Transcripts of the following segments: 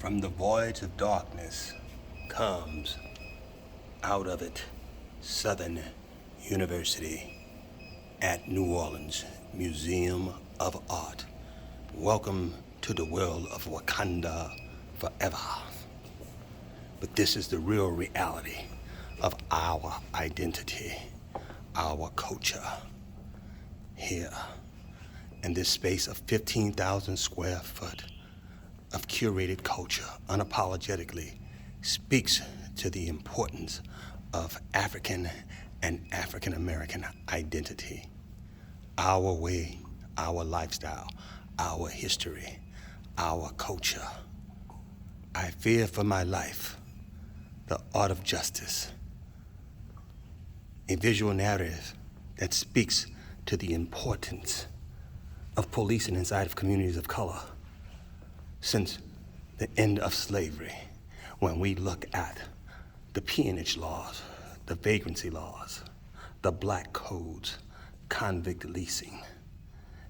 From the voids of darkness comes out of it Southern University at New Orleans Museum of Art. Welcome to the world of Wakanda forever. But this is the real reality of our identity, our culture. Here, in this space of 15,000 square foot of curated culture, unapologetically speaks to the importance of African and African American identity, our way, our lifestyle, our history, our culture. I fear for my life, the art of justice, a visual narrative that speaks to the importance of policing inside of communities of color since the end of slavery. When we look at the peonage laws, the vagrancy laws, the black codes, convict leasing,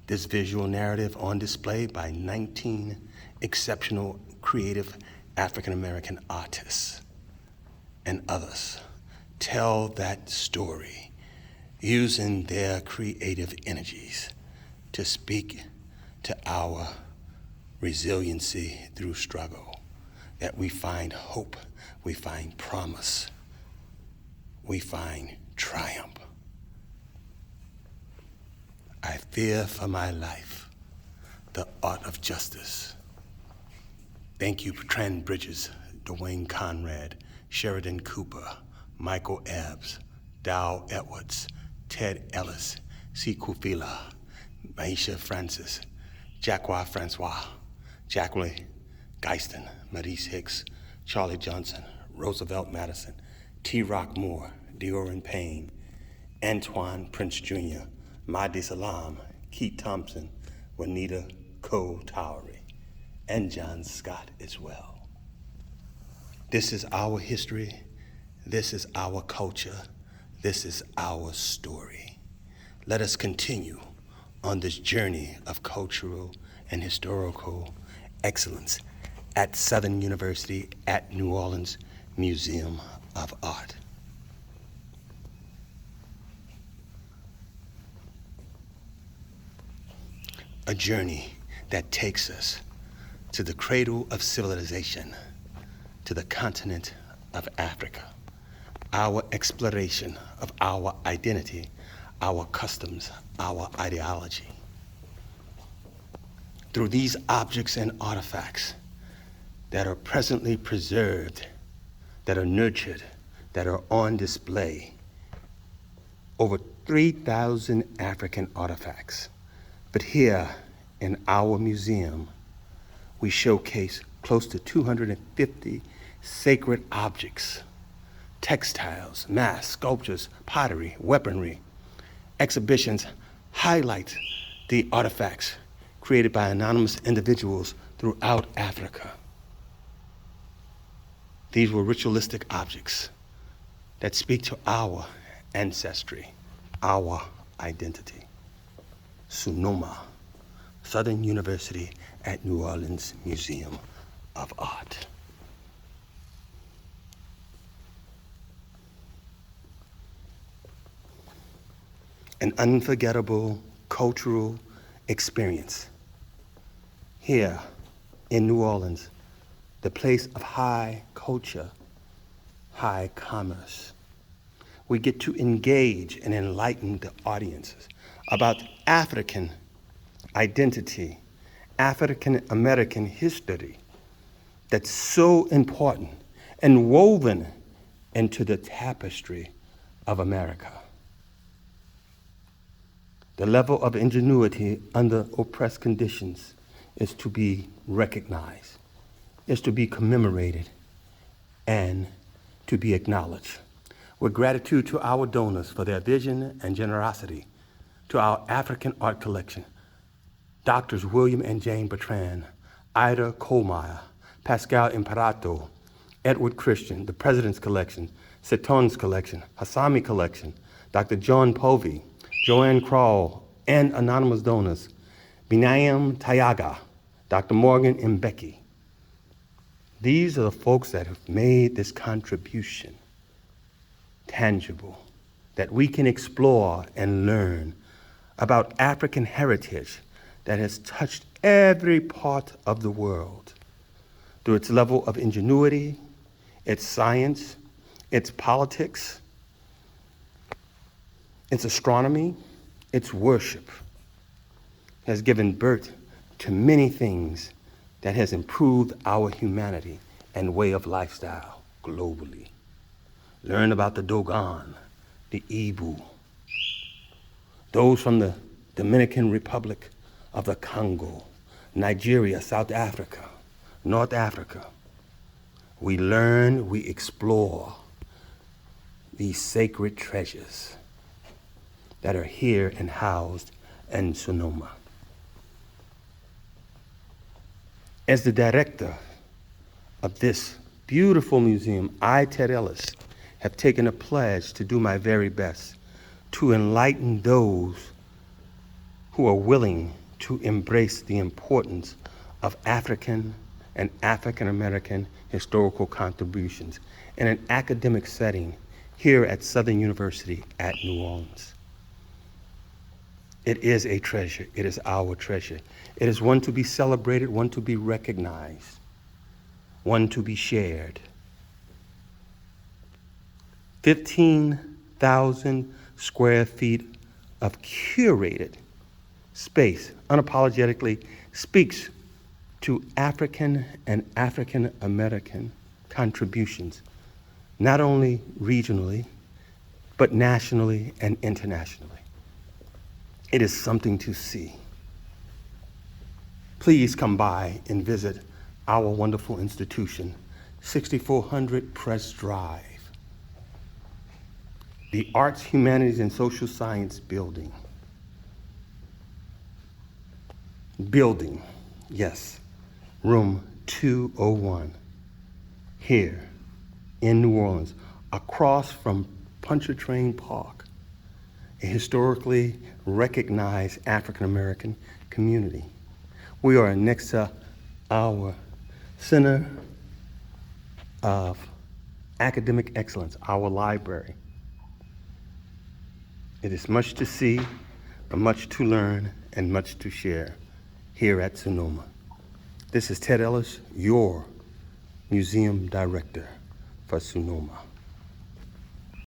this visual narrative on display by 19 exceptional creative African American artists and others tell that story using their creative energies to speak to our resiliency through struggle, that we find hope, we find promise, we find triumph. I fear for my life, the art of justice. Thank you, Trent Bridges, Dwayne Conrad, Sheridan Cooper, Michael Ebbs, Dow Edwards, Ted Ellis, Siku Fila, Maisha Francis, Jacqua Francois, Jacqueline Geiston, Maurice Hicks, Charlie Johnson, Roosevelt Madison, T. Rock Moore, Deorrin Payne, Antoine Prince Jr., Mahdi Salam, Keith Thompson, Juanita Cole Towery, and John Scott as well. This is our history, this is our culture, this is our story. Let us continue on this journey of cultural and historical excellence at Southern University at New Orleans Museum of Art. A journey that takes us to the cradle of civilization, to the continent of Africa. Our exploration of our identity, our customs, our ideology. Through these objects and artifacts that are presently preserved, that are nurtured, that are on display, over 3,000 African artifacts. But here in our museum, we showcase close to 250 sacred objects, textiles, masks, sculptures, pottery, weaponry. Exhibitions highlight the artifacts created by anonymous individuals throughout Africa. These were ritualistic objects that speak to our ancestry, our identity. Sunoma, Southern University at New Orleans Museum of Art. An unforgettable cultural experience. Here in New Orleans, the place of high culture, high commerce. We get to engage and enlighten the audiences about African identity, African American history that's so important and woven into the tapestry of America. The level of ingenuity under oppressed conditions is to be recognized, is to be commemorated, and to be acknowledged. With gratitude to our donors for their vision and generosity, to our African art collection, Doctors William and Jane Bertrand, Ida Kohlmeyer, Pascal Imperato, Edward Christian, the President's Collection, Seton's Collection, Hassami Collection, Dr. John Povey, Joanne Krall, and anonymous donors, Binayam Tayaga, Dr. Morgan Mbeki, These are the folks that have made this contribution tangible, that we can explore and learn about African heritage that has touched every part of the world through its level of ingenuity, its science, its politics, its astronomy, its worship, has given birth to many things that has improved our humanity and way of lifestyle globally. Learn about the Dogon, the Ibu, those from the Dominican Republic of the Congo, Nigeria, South Africa, North Africa. We learn, we explore these sacred treasures that are here and housed in Sonoma. As the director of this beautiful museum, I, Ted Ellis, have taken a pledge to do my very best to enlighten those who are willing to embrace the importance of African and African American historical contributions in an academic setting here at Southern University at New Orleans. It is a treasure. It is our treasure. It is one to be celebrated, one to be recognized, one to be shared. 15,000 square feet of curated space unapologetically speaks to African and African American contributions, not only regionally, but nationally and internationally. It is something to see. Please come by and visit our wonderful institution, 6400 Press Drive, the Arts, Humanities, and Social Science Building. Yes, room 201, here in New Orleans, across from Pontchartrain Park, a historically recognized African American community. We are next to our Center of Academic Excellence, our library. It is much to see, much to learn, and much to share here at Sonoma. This is Ted Ellis, your museum director for Sonoma.